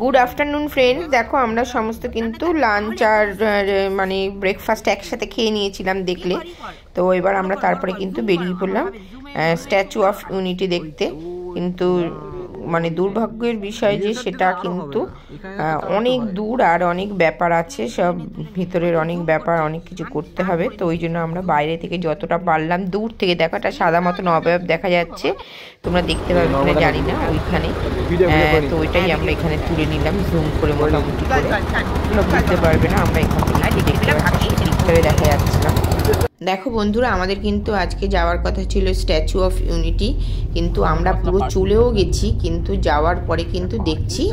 Good afternoon friends, দেখো আমরা সমস্ত কিন্তু লাঞ্চ আর মানে ব্রেকফাস্ট একসাথে খেয়ে নিয়েছিলাম দেখলে। তো এবার আমরা তারপরে কিন্তু বেরিয়ে পড়লাম স্ট্যাচু অফ ইউনিটি দেখতে। কিন্তু মানে দুর্ভাগ্যের বিষয় যে সেটা কিন্তু অনেক দূর আর অনেক ব্যাপার আছে, সব ভিতরের অনেক ব্যাপার, অনেক কিছু করতে হবে। তো ওই জন্য আমরা বাইরে থেকে যতটা পারলাম দূর থেকে, দেখো একটা সাদা মতন অবয়ব দেখা যাচ্ছে, তোমরা দেখতে পাবে কিনা জানি না ওইখানে। তো ওইটাই আমরা এখানে তুলে নিলাম জুম করে, মোটামুটি করে সব বুঝতে পারবে না, আমরা এখান থেকে দেখতে পাচ্ছি, ঠিকভাবে দেখা যাচ্ছে না। দেখো বন্ধুরা, আমাদের কিন্তু আজকে যাওয়ার কথা ছিল স্ট্যাচু অফ ইউনিটি, কিন্তু আমরা পুরো চলেও গেছি, কিন্তু যাওয়ার পরে কিন্তু দেখছি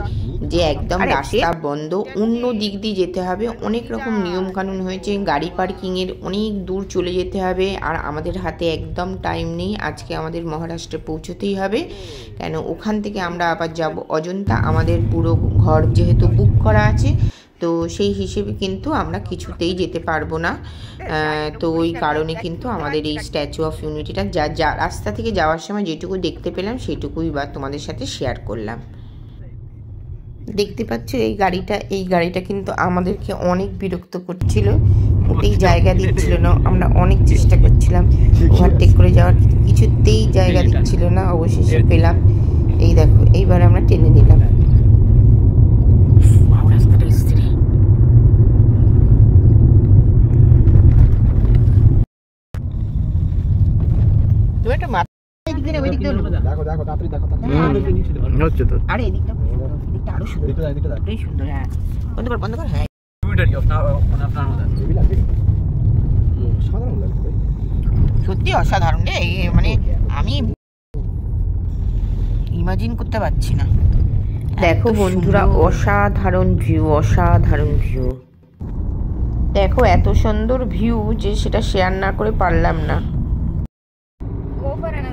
যে একদম রাস্তা বন্ধ, অন্য দিক দিয়ে যেতে হবে। অনেক রকম নিয়ম কানুন হয়েছে, গাড়ি পার্কিংয়ের অনেক দূর চলে যেতে হবে, আর আমাদের হাতে একদম টাইম নেই। আজকে আমাদের মহারাষ্ট্রে পৌঁছতেই হবে, কেন ওখান থেকে আমরা আবার যাব অজন্তা। আমাদের পুরো ঘর যেহেতু বুক করা আছে, তো সেই হিসেবে কিন্তু আমরা কিছুতেই যেতে পারবো না। তো ওই কারণে কিন্তু আমাদের এই স্ট্যাচু অফ ইউনিটিটা যা রাস্তা থেকে যাওয়ার সময় যেটুকু দেখতে পেলাম সেটুকুই বা তোমাদের সাথে শেয়ার করলাম। দেখতে পাচ্ছ এই গাড়িটা কিন্তু আমাদেরকে অনেক বিরক্ত করছিল, ওটাই জায়গা দিচ্ছিল না। আমরা অনেক চেষ্টা করছিলাম ওভারটেক করে যাওয়ার, কিছুতেই জায়গা দিচ্ছিল না। অবশেষে পেলাম, এই দেখো এইবার আমরা টেনে নিলাম। সত্যি অসাধারণ রে, মানে আমি ইমাজিন করতে পারছি না। দেখো বন্ধুরা, অসাধারণ ভিউ, অসাধারণ ভিউ। দেখো এত সুন্দর ভিউ যে সেটা শেয়ার না করে পারলাম না।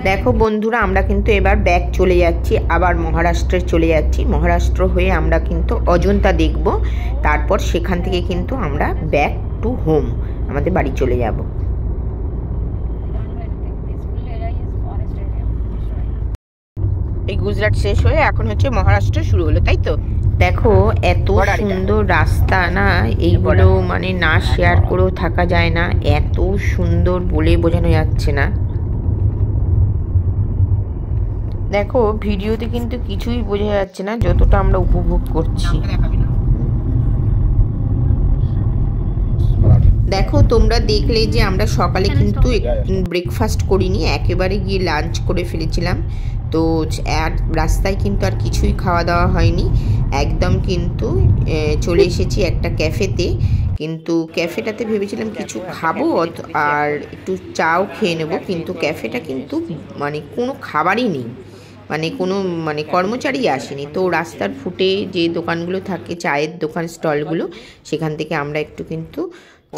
দেখো বন্ধুরা, আমরা কিন্তু এবার ব্যাক চলে যাচ্ছি, আবার মহারাষ্ট্রে চলে যাচ্ছি। মহারাষ্ট্র হয়ে আমরা কিন্তু অজন্তা দেখব, তারপর সেখান থেকে কিন্তু আমরা ব্যাক টু হোম, আমাদের বাড়ি চলে যাব। এই গুজরাট শেষ হয়ে এখন হচ্ছে মহারাষ্ট্র শুরু হলো, তাই তো? দেখো এত সুন্দর রাস্তা না, এইগুলো মানে না শেয়ার করেও থাকা যায় না, এত সুন্দর বলে বোঝানো যাচ্ছে না। দেখো ভিডিওতে কিন্তু কিছুই বোঝা যাচ্ছে না যতটা আমরা উপভোগ করছি। দেখো তোমরা দেখলে যে আমরা সকালে কিন্তু ব্রেকফাস্ট করিনি, একেবারে গিয়ে লাঞ্চ করে ফেলেছিলাম। তো আর রাস্তায় কিন্তু আর কিছুই খাওয়া দাওয়া হয়নি, একদম কিন্তু চলে এসেছি একটা ক্যাফেতে। কিন্তু ক্যাফেটাতে ভেবেছিলাম কিছু খাবো আর একটু চাও খেয়ে নেবো, কিন্তু ক্যাফেটা কিন্তু মানে কোনো খাবারই নেই, মানে কোনো মানে কর্মচারী আসেনি। তো রাস্তার ফুটে যে দোকানগুলো থাকে, চায়ের দোকান স্টলগুলো, সেখান থেকে আমরা একটু কিন্তু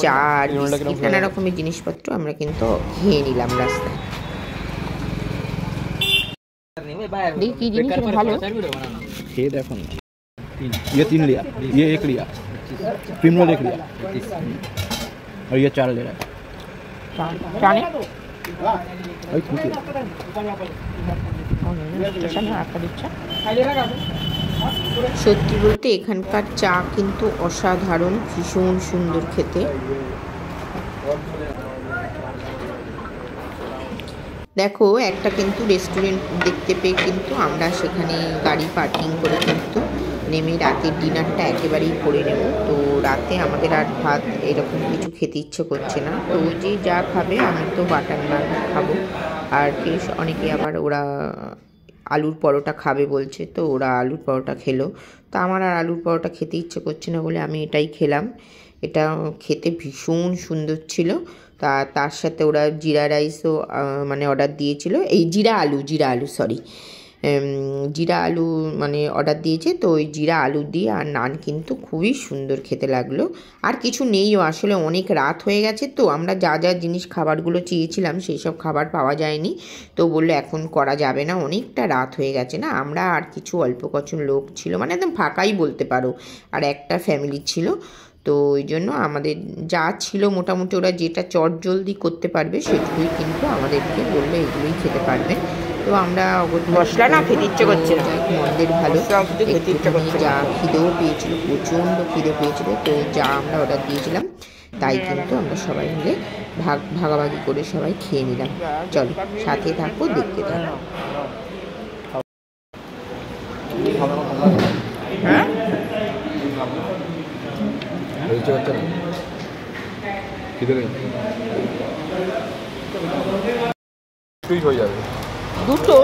চা আর বিস্কিট নানা রকমের জিনিসপত্র আমরা কিন্তু খেয়ে নিলাম রাস্তায়। কি জিনিস ভালো খেয়ে দেখো না। ये 3 लिया, ये 1 लिया, क्रीम रोल 1 लिया और ये 4 ले रहा है। জানে ওই খুঁজে সত্যি বলতে এখানকার চা কিন্তু অসাধারণ, ভীষণ সুন্দর খেতে। দেখো একটা কিন্তু রেস্টুরেন্ট দেখতে পেয়ে কিন্তু আমরা সেখানে গাড়ি পার্কিং করে কিন্তু নেমে রাতের ডিনারটা একেবারেই করে নেব। তো রাতে আমাদের আর ভাত এরকম কিছু খেতে ইচ্ছে করছে না, তো যে যা খাবে, আমি তো বাটার নান খাবো, আর অনেকে আবার ওরা আলুর পরোটা খাবে বলছে, তো ওরা আলুর পরোটা খেলো। তো আমার আর আলুর পরোটা খেতে ইচ্ছে করছে না বলে আমি এটাই খেলাম। এটা খেতে ভীষণ সুন্দর ছিল। তার সাথে ওরা জিরা রাইসও মানে অর্ডার দিয়েছিল, এই জিরা আলু সরি, জিরা আলু মানে অর্ডার দিয়েছে। তো ওই জিরা আলু দিয়ে আর নান কিন্তু খুবই সুন্দর খেতে লাগলো। আর কিছু নেইও, আসলে অনেক রাত হয়ে গেছে, তো আমরা যা যা জিনিস খাবারগুলো চেয়েছিলাম সেই সব খাবার পাওয়া যায়নি। তো বললো এখন করা যাবে না, অনেকটা রাত হয়ে গেছে না। আমরা আর কিছু অল্প কজন লোক ছিল, মানে একদম ফাঁকাই বলতে পারো, আর একটা ফ্যামিলি ছিল। তো ওই জন্য আমাদের যা ছিল মোটামুটি ওরা যেটা চটজলদি করতে পারবে সেটুকুই কিন্তু আমাদেরকে বললো এগুলোই খেতে পারবে। তো আমরা মশলা না খেতে ইচ্ছে করছে না, মন্দির ভালো যা খিদেও পেয়েছিল, প্রচণ্ড খিদে পেয়েছিল। তো যা আমরা অর্ডার দিয়েছিলাম তাই কিন্তু আমরা সবাই মিলে ভাগাভাগি করে সবাই খেয়ে নিলাম। চলো সাথে থাকবো, দেখতে থাকবো। হ্যাঁ দুটো,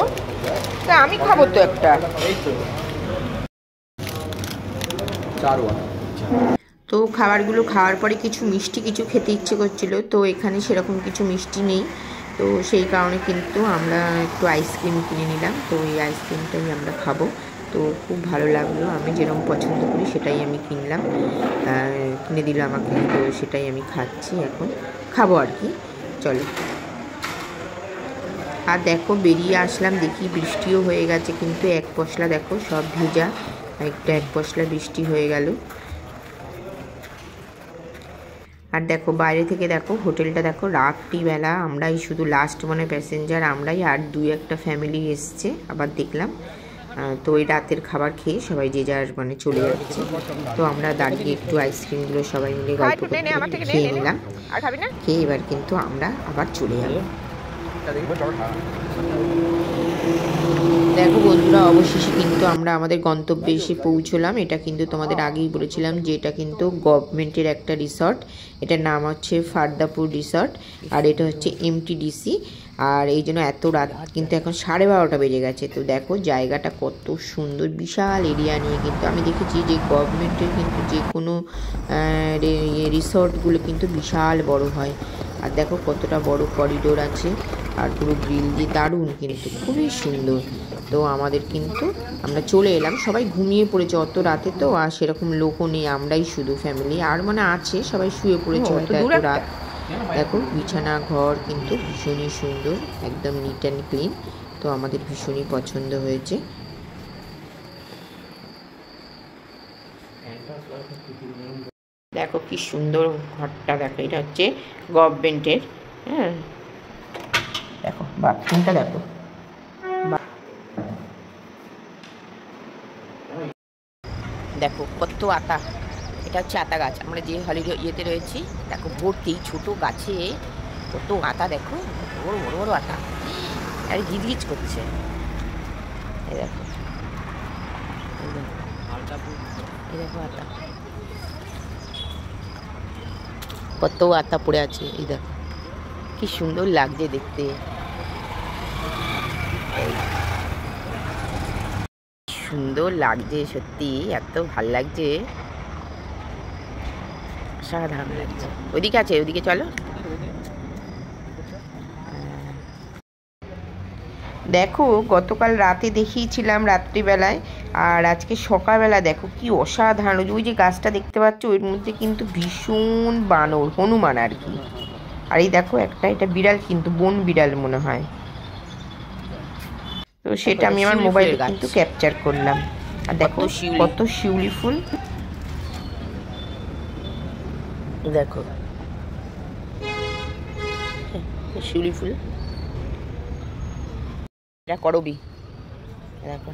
তা আমি খাবো তো একটা। তো খাবারগুলো খাওয়ার পরে কিছু মিষ্টি কিছু খেতে ইচ্ছে করছিল, তো এখানে সেরকম কিছু মিষ্টি নেই, তো সেই কারণে কিন্তু আমরা একটু আইসক্রিম কিনে নিলাম। তো এই আইসক্রিমটাই আমরা খাবো। তো খুব ভালো লাগলো, আমি যেরকম পছন্দ করি সেটাই আমি কিনলাম, কিনে দিল আমাকে। তো সেটাই আমি খাচ্ছি, এখন খাবো আর কি। চলো। আর দেখো বেরিয়ে আসলাম, দেখি বৃষ্টিও হয়ে গেছে, কিন্তু এক পশলা দেখো সব ভেজা, এক পশলা বৃষ্টি হয়ে গেল। আর দেখো বাইরে থেকে দেখো হোটেলটা দেখো, রাত্রিবেলা আমরাই শুধু লাস্ট মানে প্যাসেঞ্জার আমরাই, আর 2-1টা ফ্যামিলি এসছে আবার দেখলাম। তো ওই রাতের খাবার খেয়ে সবাই যে যার মানে চলে যাচ্ছে। তো আমরা দাঁড়িয়ে একটু আইসক্রিমগুলো সবাই মিলে গল্প করতে খেয়ে নিলাম, খেয়ে এবার কিন্তু আমরা আবার চলে যাব। দেখো বন্ধুরা, অবশেষে কিন্তু আমরা আমাদের গন্তব্যে এসে পৌঁছলাম। এটা কিন্তু তোমাদের আগেই বলেছিলাম যে এটা কিন্তু গভর্নমেন্টের একটা রিসর্ট, এটার নাম হচ্ছে ফারদাপুর রিসর্ট, আর এটা হচ্ছে MTDC। আর এই জন্য এত রাত কিন্তু এখন 12:30 বেজে গেছে। তো দেখো জায়গাটা কত সুন্দর, বিশাল এরিয়া নিয়ে। কিন্তু আমি দেখেছি যে গভর্নমেন্টের কিন্তু যে কোনো রিসর্টগুলো কিন্তু বিশাল বড় হয়। আর দেখো কতটা বড় করিডোর আছে, আর পুরো গ্রিল দিয়ে, দারুণ কিন্তু খুবই সুন্দর। তো আমাদের কিন্তু আমরা চলে এলাম, সবাই ঘুমিয়ে পড়েছে অত রাতে, তো আর সেরকম লোকও নেই, আমরাই শুধু ফ্যামিলি, আর মানে আছে সবাই শুয়ে পড়েছে হয়তো এত রাত। দেখো বিছানা ঘর কিন্তু ভীষণই সুন্দর, একদম নিট অ্যান্ড ক্লিন। তো আমাদের ভীষণই পছন্দ হয়েছে। দেখো কি সুন্দর ঘরটা, দেখো এটা হচ্ছে গভর্নমেন্টের। হ্যাঁ দেখো বাথরুমটা দেখো, দেখো কত আতা, এটা হচ্ছে আতা গাছ। আমরা যে হলিডে ইয়েতে রয়েছি দেখো ভর্তি ছোট গাছে কত আতা, দেখো বড় বড় বড় আতা, আর গিজগিজ করছে। এই দেখো, এই দেখো আতা, কত আতা পড়ে আছে। এই দেখো কি সুন্দর লাগছে দেখতে, সুন্দর লাগছে সত্যি, এত ভাল লাগছে, অসাধারণ লাগছে। ওইদিকে আছে, ওইদিকে চলো। দেখো গতকাল রাতে দেখিয়েছিলাম রাত্রিবেলায়, আর আজকে সকালবেলা দেখো কি অসাধারণ। ওই যে গাছটা দেখতে পাচ্ছ ওর মধ্যে কিন্তু ভীষণ বানর, হনুমান আর কি। আর এই দেখো একটা, এটা বিড়াল কিন্তু বন বিড়াল মনে হয়। তো সেটা আমি আমার মোবাইলে কিন্তু ক্যাপচার করলাম। আর দেখো কত শিউলি ফুল, দেখো শিউলি ফুল, এটা করবি, দেখো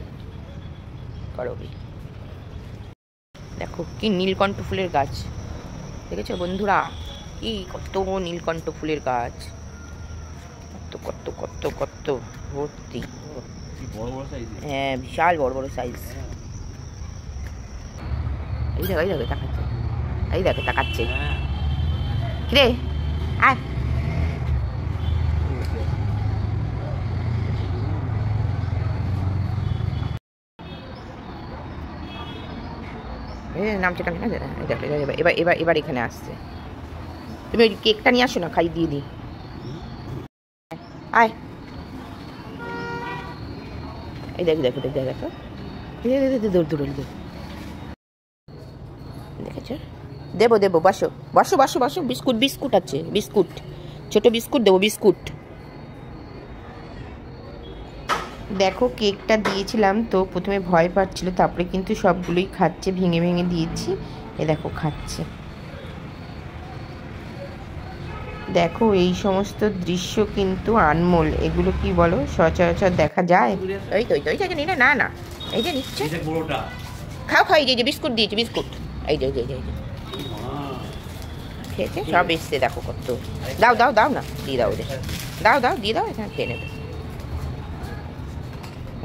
করবি। দেখো কি নীলকণ্ঠ ফুলের গাছ, দেখেছো বন্ধুরা, কি কত নীলকণ্ঠ ফুলের গাছ, কত কত কত কত ভর্তি। হ্যাঁ বিশাল বড় বড় সাইজ। এই দেখো, এই দেখো তাকাচ্ছে, এই দেখো তাকাচ্ছে, কিরে আয়। নামছে কেন, দেখো এবার এবার এবার এখানে আসছে। তুমি ওই কেকটা নিয়ে আসো না, খাই দিয়ে দিই, আয়। এই দেখো দেখো দেখো দেখো, দৌড় দৌড় দেখেছ, দেবো দেবো, বসো বসো বসো বসো। বিস্কুট, বিস্কুট আছে, বিস্কুট, ছোট বিস্কুট দেবো, বিস্কুট। দেখো কেকটা দিয়েছিলাম তো প্রথমে ভয় পাচ্ছিল, তারপরে কিন্তু সবগুলোই খাচ্ছে, ভেঙে ভেঙে দিয়েছি, এ দেখো খাচ্ছে। দেখো এই সমস্ত দৃশ্য কিন্তু আনমোল। এগুলো কি বলো, সচরাচর দেখা যায়? ওই তো ওই যে নিলে না না, এই যে নিচ্ছে, খাও খাও। এই যে বিস্কুট দিয়েছে, বিস্কুট। এই যে খেয়েছে, সব এসছে দেখো কত। দাও দাও দাও না, দিয়ে দাও ওদের, দাও দাও দিয়ে দাও, এখানে খেয়ে নেবে।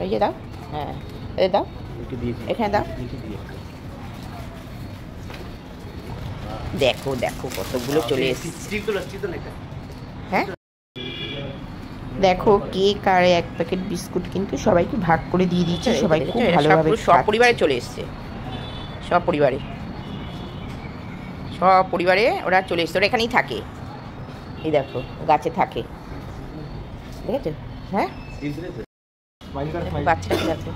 এই যে দাও, হ্যাঁ এই দাও, এখানে দাও। দেখো দেখো কতগুলো চলে এসেছে। হ্যাঁ দেখো কেক আর 1 প্যাকেট বিস্কুট কিন্তু সবাইকে ভাগ করে দিয়ে দিচ্ছে। সবাই খুব ভালোভাবে সব পরিবারে চলে এসছে, সব পরিবারে ওরা চলে এসছে। ওরা এখানেই থাকে, এই দেখো গাছে থাকে, দেখেছো? হ্যাঁ বাচ্চারা দেখো,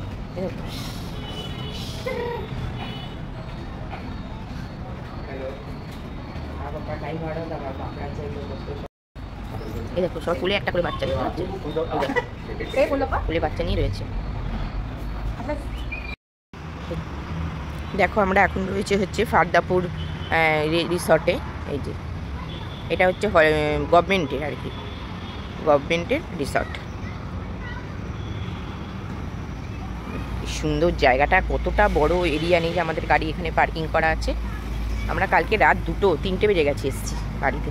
এই দেখো সব ফুলে একটা করে বাচ্চা ফুলে বাচ্চা নিয়ে রয়েছে। দেখো আমরা এখন হচ্ছে ফারদাপুর রিসর্টে। এই যে এটা হচ্ছে গভর্নমেন্টের আর কি, গভর্নমেন্টের রিসর্ট। সুন্দর জায়গাটা, কতটা বড় এরিয়া নিয়ে আমাদের গাড়ি এখানে পার্কিং করা আছে। আমরা কালকে রাত 2-3টে বেজে গেছে এসেছি বাড়িতে।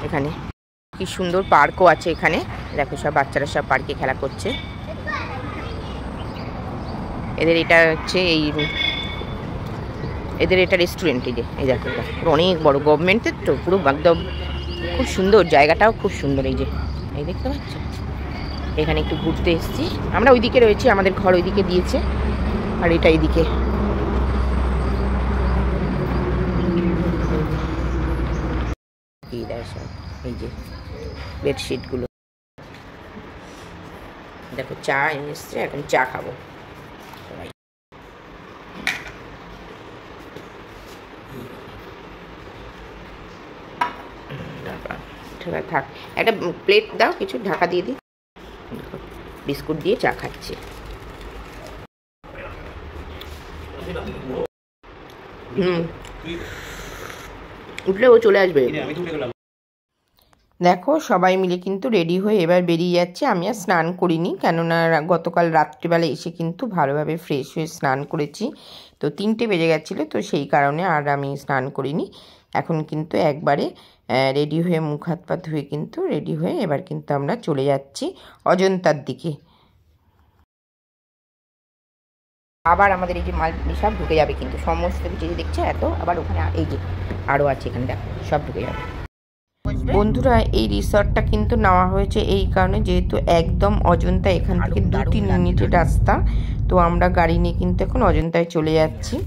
এখানে কি সুন্দর পার্কও আছে এখানে, দেখো সব বাচ্চারা সব পার্কে খেলা করছে। এদের এটা হচ্ছে এদের এটা রেস্টুরেন্ট। এই দেখো এটা অনেক বড়, গভর্নমেন্টের তো পুরো একদম খুব সুন্দর, জায়গাটাও খুব সুন্দর। এই দেখতে পাচ্ছ, এখানে একটু ঘুরতে এসেছি আমরা। ওইদিকে রয়েছে আমাদের ঘর, ওইদিকে দিয়েছে, আর এটা এইদিকে। এই যে বেডশিটগুলো দেখো, চা এসছে, এখন চা খাবো। থাক, একটা প্লেট দাও, কিছু ঢাকা দিয়ে দিই। বিস্কুট দিয়ে চা খাচ্ছি। উঠলে ও চলে আসবে। দেখো সবাই মিলে কিন্তু রেডি হয়ে এবার বেরিয়ে যাচ্ছে। আমি আর স্নান করিনি, কেননা গতকাল রাত্রিবেলা এসে কিন্তু ভালোভাবে ফ্রেশ হয়ে স্নান করেছি। তো 3টে বেজে গেছিলো, তো সেই কারণে আর আমি স্নান করিনি। এখন কিন্তু একবারে রেডি হয়ে মুখ হাত পা ধুয়ে কিন্তু রেডি হয়ে এবার কিন্তু আমরা চলে যাচ্ছি অজন্তার দিকে। আবার আমাদের এই যে মাল সব ঢুকে যাবে কিন্তু, সমস্ত কিছু দেখছে এত, আবার ওখানে এই যে আরও আছে, এখানে দেখো সব ঢুকে যাবে। বন্ধুরা এই রিসর্টটা কিন্তু নেওয়া হয়েছে এই কারণে, যেহেতু একদম অজন্তা, এখান থেকে 2-3 মিনিটের রাস্তা। তো আমরা গাড়ি নিয়ে কিন্তু এখন অজন্তায় চলে যাচ্ছি।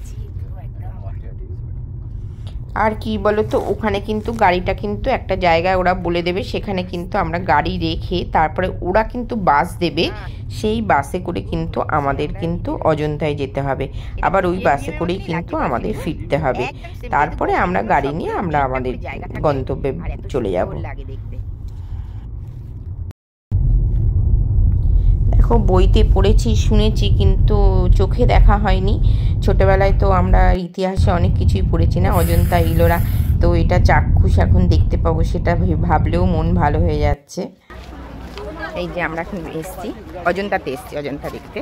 আর কি বলো তো, ওখানে কিন্তু গাড়িটা কিন্তু একটা জায়গায় ওরা বলে দেবে, সেখানে কিন্তু আমরা গাড়ি রেখে তারপরে ওরা কিন্তু বাস দেবে, সেই বাসে করে কিন্তু আমাদের কিন্তু অজন্তায় যেতে হবে। আবার ওই বাসে করেই কিন্তু আমাদের ফিরতে হবে। তারপরে আমরা গাড়ি নিয়ে আমরা আমাদের গন্তব্যে চলে যাব। দেখো বইতে পড়েছি, শুনেছি, কিন্তু চোখে দেখা হয়নি। ছোটবেলায় তো আমরা ইতিহাসে অনেক কিছুই পড়েছি না, অজন্তা ইলোরা। তো এটা চাক্ষুষ এখন দেখতে পাবো, সেটা ভাবলেও মন ভালো হয়ে যাচ্ছে। এই যে আমরা এখন এসছি অজন্তাতে, অজন্তা দেখতে।